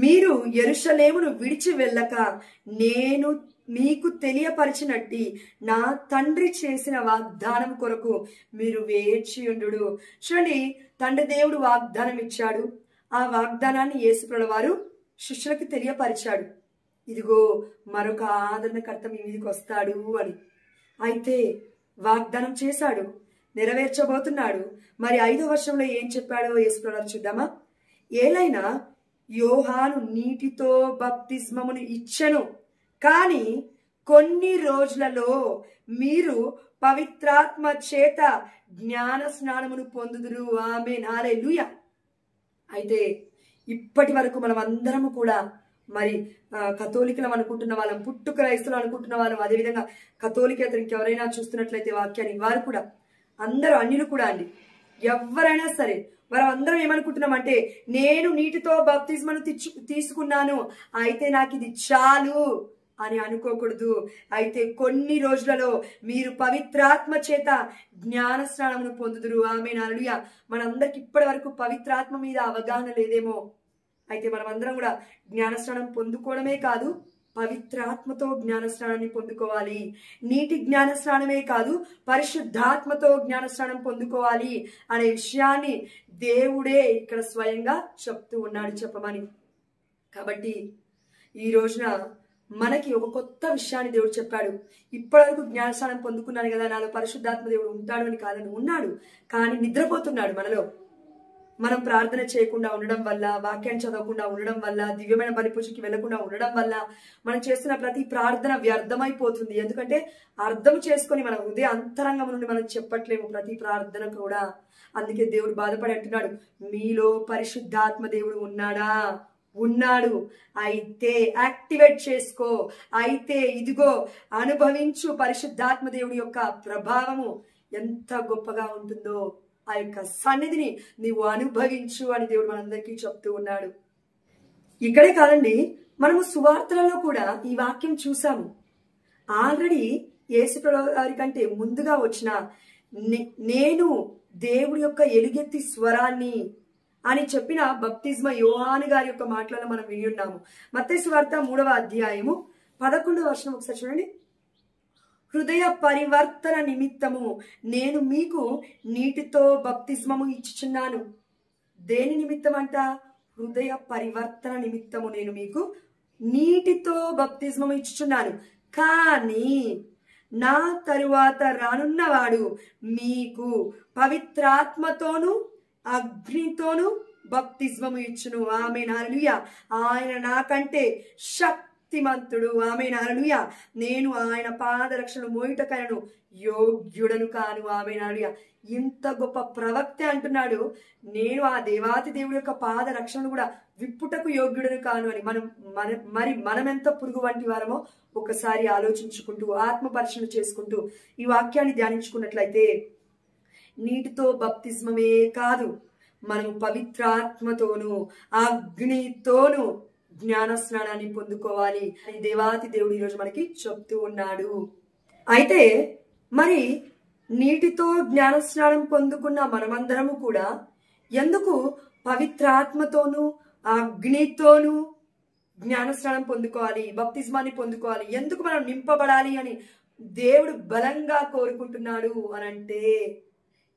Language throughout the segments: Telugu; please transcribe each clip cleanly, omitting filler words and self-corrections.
మీరు యెరూషలేమును విడిచి వెళ్ళక నేను మీకు తెలియపరిచినట్టి నా తండ్రి చేసిన వాగ్దానం కొరకు మీరు వేచి ఉండు. చూడండి, తండ్రి దేవుడు వాగ్దానం ఇచ్చాడు. ఆ వాగ్దానాన్ని యేసుప్రభుల వారు శిష్యులకు తెలియపరిచాడు. ఇదిగో మరొక ఆదరణకర్త మీ మీదకి వస్తాడు అని. అయితే వాగ్దానం చేశాడు, నెరవేర్చబోతున్నాడు. మరి 5వ వర్షంలో ఏం చెప్పాడో యేసుప్రభులు చూద్దామా. ఏలైనా యోహాను నీటితో బప్తిస్మమును ఇచ్చెను, కానీ కొన్ని రోజులలో మీరు పవిత్రాత్మ చేత జ్ఞాన స్నానమును పొందుదురు. ఆమేన్, హల్లెలూయా. అయితే ఇప్పటి వరకు మనం అందరము కూడా మరి కథోలికలం అనుకుంటున్న వాళ్ళం, పుట్టు క్రైస్తవులు అనుకుంటున్న వాళ్ళం, అదేవిధంగా కథోలికేతరు ఇంకెవరైనా చూస్తున్నట్లయితే వాక్యాన్ని, వారు కూడా అందరూ అన్యులు కూడా అండి, ఎవరైనా సరే మనం అందరం ఏమనుకుంటున్నామంటే, నేను నీటితో బాప్తిస్మను తీసుకున్నాను, అయితే నాకు ఇది చాలు అని అనుకోకూడదు. అయితే కొన్ని రోజులలో మీరు పవిత్రాత్మ చేత జ్ఞాన స్నానమును పొందుదురు. ఆమేన్, హల్లెలూయా. మనందరికి ఇప్పటి వరకు పవిత్రాత్మ మీద అవగాహన లేదేమో. అయితే మనం అందరం కూడా జ్ఞానస్నానం పొందుకోవడమే కాదు, పవిత్రాత్మతో జ్ఞానస్నానాన్ని పొందుకోవాలి. నీటి జ్ఞానస్నానమే కాదు, పరిశుద్ధాత్మతో జ్ఞానస్నానం పొందుకోవాలి అనే విషయాన్ని దేవుడే ఇక్కడ స్వయంగా చెప్తూ ఉన్నాడు, చెప్పమని. కాబట్టి ఈ రోజున మనకి ఒక కొత్త విషయాన్ని దేవుడు చెప్పాడు. ఇప్పటివరకు జ్ఞానస్నానం పొందుకున్నాను కదా, నాలో పరిశుద్ధాత్మ దేవుడు ఉంటాడు అని కాదని, ఉన్నాడు, కానీ నిద్రపోతున్నాడు మనలో. మనం ప్రార్థన చేయకుండా ఉండడం వల్ల, వాక్యాన్ని చదవకుండా ఉండడం వల్ల, దివ్యమైన బలిపూజకి వెళ్లకుండా ఉండడం వల్ల మనం చేస్తున్న ప్రతి ప్రార్థన వ్యర్థమైపోతుంది. ఎందుకంటే అర్థం చేసుకొని మన హృదయ అంతరంగం నుండి మనం చెప్పట్లేము ప్రతి ప్రార్థన కూడా. అందుకే దేవుడు బాధపడి అంటున్నాడు, మీలో పరిశుద్ధాత్మ దేవుడు ఉన్నాడా? ఉన్నాడు. అయితే యాక్టివేట్ చేసుకో. అయితే ఇదిగో అనుభవించు పరిశుద్ధాత్మ దేవుడి యొక్క ప్రభావము ఎంత గొప్పగా ఉంటుందో, ఆ యొక్క సన్నిధిని నీవు అనుభవించు అని దేవుడు మనందరికీ చెప్తూ ఉన్నాడు. ఇక్కడే కాదండి, మనము సువార్తలలో కూడా ఈ వాక్యం చూసాము. ఆల్రెడీ యేసుప్రభువు గారి కంటే ముందుగా వచ్చిన నేను దేవుడి యొక్క ఎలుగెత్తి స్వరాన్ని అని చెప్పిన బప్తిస్మ యోహాను గారి యొక్క మాటలను మనం విని ఉన్నాము. మత్తయి సువార్త 3వ అధ్యాయము 11వ వచనం ఒకసారి చూడండి. హృదయ పరివర్తన నిమిత్తము నేను మీకు నీటితో బప్తిస్మము ఇచ్చుచున్నాను. దేని నిమిత్తం అంట? హృదయ పరివర్తన నిమిత్తము నేను మీకు నీటితో బప్తిస్మము ఇచ్చుచున్నాను, కానీ నా తరువాత రానున్నవాడు మీకు పవిత్రాత్మతోను అగ్నితోను బప్తిస్మము ఇచ్చును. ఆమేన్, హల్లెలూయా. ఆయన నాకంటే శక్తిమంతుడు. ఆమేన్, హల్లెలూయా. నేను ఆయన పాదరక్షలు మోయుటకైనను యోగ్యుడను కాను. ఆమేన్, హల్లెలూయా. ఇంత గొప్ప ప్రవక్త అంటున్నాడు, నేను ఆ దేవాతి దేవుడి యొక్క పాదరక్షణను కూడా విప్పుటకు యోగ్యుడను కాను అని. మరి మనమెంత పురుగు వంటి వారమో ఒకసారి ఆలోచించుకుంటూ, ఆత్మ పరిశీలన చేసుకుంటూ ఈ వాక్యాన్ని ధ్యానించుకున్నట్లయితే, నీటితో బప్తిస్మమే కాదు, మనం పవిత్రాత్మతోను అగ్నితోను జ్ఞాన స్నానాన్ని పొందుకోవాలి అని దేవాతి దేవుడు ఈరోజు మనకి చెప్తూ ఉన్నాడు. అయితే మరి నీటితో జ్ఞాన స్నానం పొందుకున్న మనమందరము కూడా ఎందుకు పవిత్రాత్మతోను అగ్నితోను జ్ఞాన స్నానం పొందుకోవాలి, బప్తిస్మాన్ని పొందుకోవాలి, ఎందుకు మనం నింపబడాలి అని దేవుడు బలంగా కోరుకుంటున్నాడు అనంటే,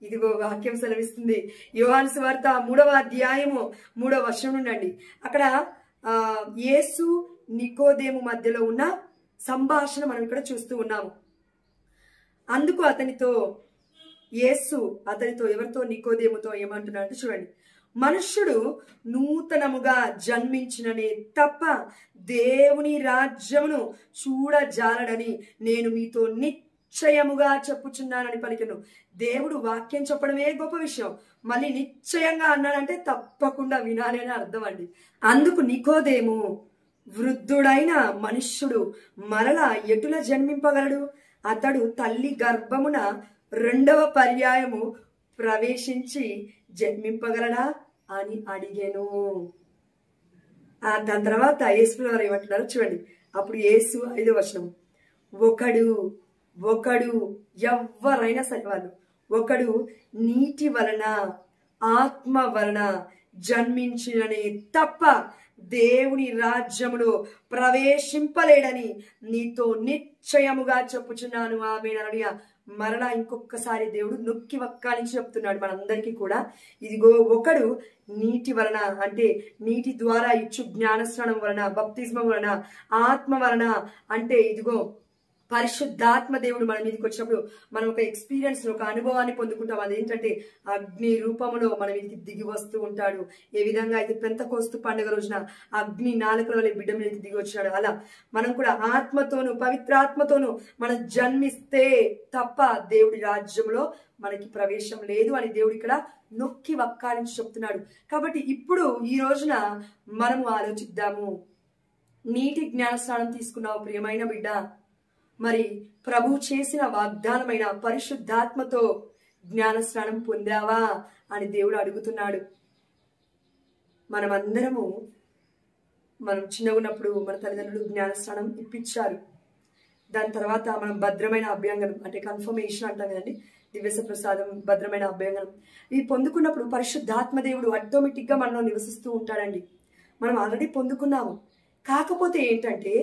ఇదిగో వాక్యం సెలవిస్తుంది. యోహాను సువార్త 3వ అధ్యాయము 3వ వచనం నుండి. అక్కడ యేసు నికోదేము మధ్యలో ఉన్న సంభాషణ మనం ఇక్కడ చూస్తూ ఉన్నాము. అందుకు యేసు అతనితో ఎవరితో? నికోదేముతో ఏమంటున్నాడంటే చూడండి, మనుష్యుడు నూతనముగా జన్మించిననే తప్ప దేవుని రాజ్యమును చూడజాలడని నేను మీతో నిశ్చయముగా చెప్పుచున్నానని పలికెను. దేవుడు వాక్యం చెప్పడమే గొప్ప విషయం, మళ్ళీ నిశ్చయంగా అన్నాడంటే తప్పకుండా వినాలి అని అర్థం అండి. అందుకు నికోదేము, వృద్ధుడైన మనుష్యుడు మరలా ఎటుల జన్మింపగలడు? అతడు తల్లి గర్భమున 2వ పర్యాయము ప్రవేశించి జన్మింపగలడా అని అడిగెను. దాని తర్వాత యేసు వారు ఏమంటున్నారు చూడండి. అప్పుడు యేసు 5వ వచనం, ఒకడు ఎవరైనా సరే వాళ్ళు, ఒకడు నీటి వలన ఆత్మ వలన జన్మించిననే తప్ప దేవుని రాజ్యములో ప్రవేశింపలేడని నీతో నిశ్చయముగా చెప్పుచున్నాను. ఆమేన్. మరలా ఇంకొకసారి దేవుడు నొక్కి వక్కాలించి చెప్తున్నాడు మనందరికీ కూడా. ఇదిగో ఒకడు నీటి వలన, అంటే నీటి ద్వారా ఇచ్చు జ్ఞానస్నానం వలన, బప్తిస్మం వలన, ఆత్మ వలన, అంటే ఇదిగో పరిశుద్ధాత్మ దేవుడు మన మీదకి వచ్చినప్పుడు మనం ఒక ఎక్స్పీరియన్స్, ఒక అనుభవాన్ని పొందుకుంటాం. అదేంటంటే అగ్ని రూపంలో మన మీదకి దిగి వస్తూ ఉంటాడు. ఏ విధంగా అయితే పెంతెకోస్తు పండుగ రోజున అగ్ని నాలుకల వలె బిడ్డ మీదకి దిగి వచ్చాడు, అలా మనం కూడా ఆత్మతోను పవిత్రాత్మతోను మనం జన్మిస్తే తప్ప దేవుడి రాజ్యంలో మనకి ప్రవేశం లేదు అని దేవుడు ఇక్కడ నొక్కి వక్కారించి చెప్తున్నాడు. కాబట్టి ఇప్పుడు ఈ రోజున మనము ఆలోచిద్దాము. నీటి జ్ఞానస్నానం తీసుకున్నావు ప్రియమైన బిడ్డ, మరి ప్రభు చేసిన వాగ్దానమైన పరిశుద్ధాత్మతో జ్ఞానస్నానం పొందావా అని దేవుడు అడుగుతున్నాడు. మనమందరము మనం చిన్నగా ఉన్నప్పుడు మన తల్లిదండ్రులు జ్ఞానస్నానం ఇప్పించారు. దాని తర్వాత మనం భద్రమైన అభ్యంగనం, అంటే కన్ఫర్మేషన్ అంటాం కదండి, దివ్యస ప్రసాదం, భద్రమైన అభ్యంగనం, ఇవి పొందుకున్నప్పుడు పరిశుద్ధాత్మ దేవుడు ఆటోమేటిక్ గా మనలో నివసిస్తూ ఉంటాడండి. మనం ఆల్రెడీ పొందుకున్నాము. కాకపోతే ఏంటంటే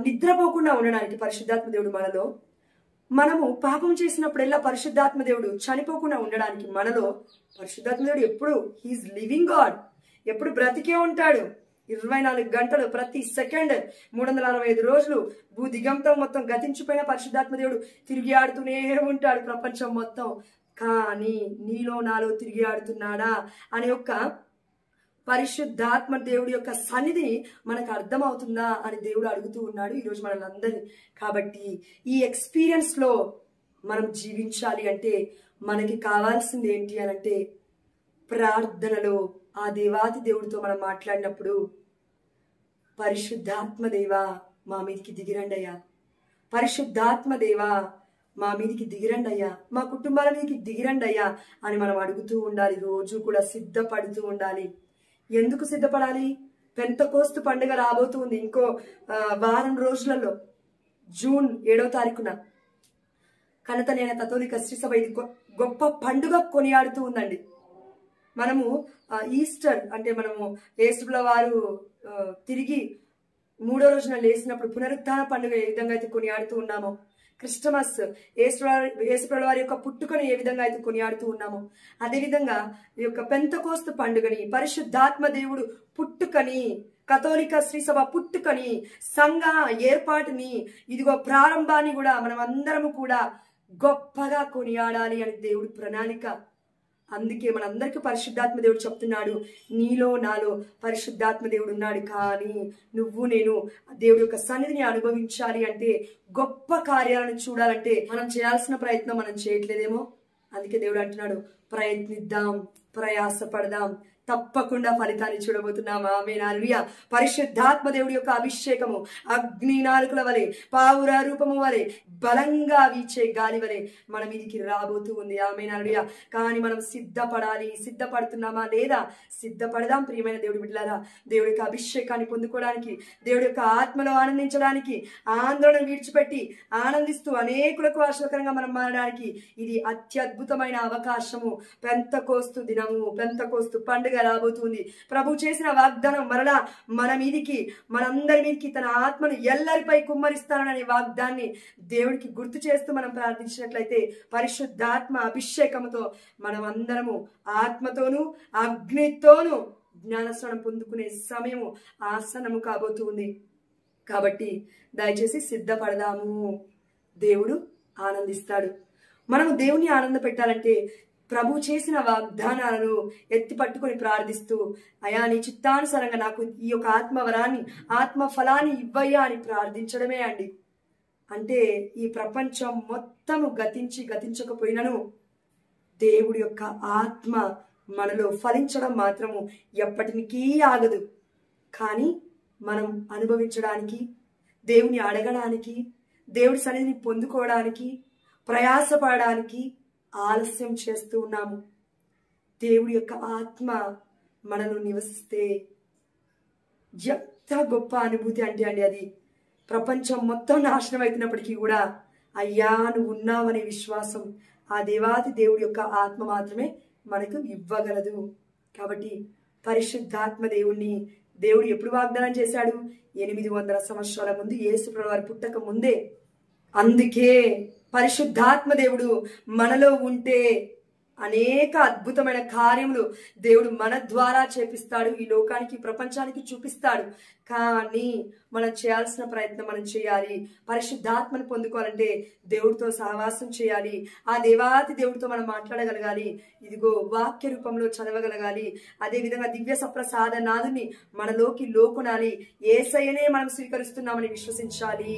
నిద్రపోకుండా ఉండడానికి పరిశుద్ధాత్మ దేవుడు మనలో, మనము పాపం చేసినప్పుడల్లా పరిశుద్ధాత్మ దేవుడు చనిపోకుండా ఉండడానికి మనలో పరిశుద్ధాత్మ దేవుడు ఎప్పుడు హీఈస్ లివింగ్ గాడ్, ఎప్పుడు బ్రతికే ఉంటాడు. 24 గంటలు ప్రతి సెకండ్ 365 రోజులు భూ దిగంతం మొత్తం గతించిపోయిన పరిశుద్ధాత్మ దేవుడు తిరిగి ఆడుతూనే ఉంటాడు ప్రపంచం మొత్తం. కానీ నీలో నాలో తిరిగి ఆడుతున్నాడా అనే ఒక పరిశుద్ధాత్మ దేవుడి యొక్క సన్నిధి మనకు అర్థమవుతుందా అని దేవుడు అడుగుతూ ఉన్నాడు ఈరోజు మనల్ని. కాబట్టి ఈ ఎక్స్పీరియన్స్ లో మనం జీవించాలి అంటే మనకి కావాల్సింది ఏంటి అని అంటే, ప్రార్థనలో ఆ దేవాది దేవుడితో మనం మాట్లాడినప్పుడు పరిశుద్ధాత్మ దేవా మా మీదికి దిగిరండి అయ్యా, పరిశుద్ధాత్మ దేవా మా మీదికి దిగిరండి అయ్యా, మా కుటుంబాల మీదకి దిగిరండి అయ్యా అని మనం అడుగుతూ ఉండాలి. రోజు కూడా సిద్ధపడుతూ ఉండాలి. ఎందుకు సిద్ధపడాలి? పెంతెకోస్తు పండుగ రాబోతుంది ఇంకో వారం రోజులలో, జూన్ 7వ తారీఖున కనతనైన కథోలిక శ్రీ సభ ఇది గొప్ప పండుగ కొనియాడుతూ ఉందండి. మనము ఈస్టర్ అంటే మనము యేసుప్రభుల వారు తిరిగి 3వ రోజున లేచినప్పుడు పునరుత్థాన పండుగ ఏ విధంగా అయితే కొనియాడుతూ ఉన్నామో, క్రిస్టమస్ యేసుప్రభుల వారి యొక్క పుట్టుకను ఏ విధంగా అయితే కొనియాడుతూ ఉన్నామో, అదేవిధంగా ఈ యొక్క పెంతెకోస్తు పండుగని, పరిశుద్ధాత్మ దేవుడు పుట్టుకని, కథోలిక శ్రీ సభ పుట్టుకని, సంఘ ఏర్పాటుని, ఇదిగో ప్రారంభాన్ని కూడా మనం అందరము కూడా గొప్పగా కొనియాడాలి అని దేవుడి ప్రణాళిక. అందుకే మనందరికీ పరిశుద్ధాత్మ దేవుడు చెప్తున్నాడు, నీలో నాలో పరిశుద్ధాత్మ దేవుడు ఉన్నాడు. కానీ నువ్వు నేను దేవుడి యొక్క సన్నిధిని అనుభవించాలి అంటే, గొప్ప కార్యాలను చూడాలంటే మనం చేయాల్సిన ప్రయత్నం మనం చేయట్లేదేమో. అందుకే దేవుడు అంటున్నాడు, ప్రయత్నిద్దాం, ప్రయాసపడదాం, తప్పకుండా ఫలితాన్ని చూడబోతున్నాం. ఆమేన్. హల్లెలూయా. పరిశుద్ధాత్మ దేవుడి యొక్క అభిషేకము అగ్ని నాలుకల వలె, పావుర రూపము వలె, బలంగా వీచే గాలి వలె మన మీదికి రాబోతూ ఉంది. ఆమేన్. హల్లెలూయా. కానీ మనం సిద్ధపడాలి. సిద్ధపడుతున్నామా లేదా? సిద్ధపడదాం ప్రియమైన దేవుడి బిడ్డలారా. దేవుడి యొక్క అభిషేకాన్ని పొందుకోవడానికి, దేవుడి యొక్క ఆత్మలో ఆనందించడానికి, ఆందోళన విడిచిపెట్టి ఆనందిస్తూ అనేకులకు ఆశీర్వకరంగా మనం మారడానికి ఇది అత్యద్భుతమైన అవకాశము. పెంతెకోస్తు దినము, పెంతెకోస్తు పండుగ రాబోతుంది. ప్రభు చేసిన వాగ్దానం మరలా మన మీదికి, మనందరి మీదికి తన ఆత్మను ఎల్లరిపై కుమ్మరిస్తాననే వాగ్దాన్ని దేవుడికి గుర్తు చేస్తూ మనం ప్రార్థించినట్లయితే పరిశుద్ధాత్మ అభిషేకంతో మనం అందరము ఆత్మతోనూ అగ్నితోనూ జ్ఞానస్నానం పొందుకునే సమయము ఆసన్నము కాబోతుంది. కాబట్టి దయచేసి సిద్ధపడదాము. దేవుడు ఆనందిస్తాడు. మనము దేవుని ఆనంద పెట్టాలంటే ప్రభు చేసిన వాగ్దానాలను ఎత్తి పట్టుకొని ప్రార్థిస్తూ, అయా నీ చిత్తానుసారంగా నాకు ఈ యొక్క ఆత్మవరాన్ని, ఆత్మ ఫలాన్ని ఇవ్వయ్యా అని ప్రార్థించడమే అండి. అంటే ఈ ప్రపంచం మొత్తము గతించకపోయినను దేవుడి యొక్క ఆత్మ మనలో ఫలించడం మాత్రము ఎప్పటికీ ఆగదు. కానీ మనం అనుభవించడానికి, దేవుని అడగడానికి, దేవుడి సన్నిధిని పొందుకోవడానికి, ప్రయాసపడడానికి ఆలస్యం చేస్తూ ఉన్నాము. దేవుడి యొక్క ఆత్మ మనలో నివసిస్తే ఎంత గొప్ప అనుభూతి అంటే అండి, అది ప్రపంచం మొత్తం నాశనం అవుతున్నప్పటికీ కూడా అయ్యా నువ్వు ఉన్నావనే విశ్వాసం ఆ దేవాది దేవుడి యొక్క ఆత్మ మాత్రమే మనకు ఇవ్వగలదు. కాబట్టి పరిశుద్ధాత్మ దేవుడు ఎప్పుడు వాగ్దానం చేశాడు? 800 సంవత్సరాల ముందు, యేసు ప్రభువు వారు పుట్టక ముందే. అందుకే పరిశుద్ధాత్మ దేవుడు మనలో ఉంటే అనేక అద్భుతమైన కార్యములు దేవుడు మన ద్వారా చేపిస్తాడు, ఈ లోకానికి, ప్రపంచానికి చూపిస్తాడు. కానీ మనం చేయాల్సిన ప్రయత్నం మనం చేయాలి. పరిశుద్ధాత్మను పొందుకోవాలంటే దేవుడితో సహవాసం చేయాలి. ఆ దేవాతి దేవుడితో మనం మాట్లాడగలగాలి. ఇదిగో వాక్య రూపంలో చదవగలగాలి. అదే విధంగా దివ్య సప్రసాద నాదుని మనలోకి లోకొనాలి. యేసయ్యనే మనం స్వీకరిస్తున్నామని విశ్వసించాలి.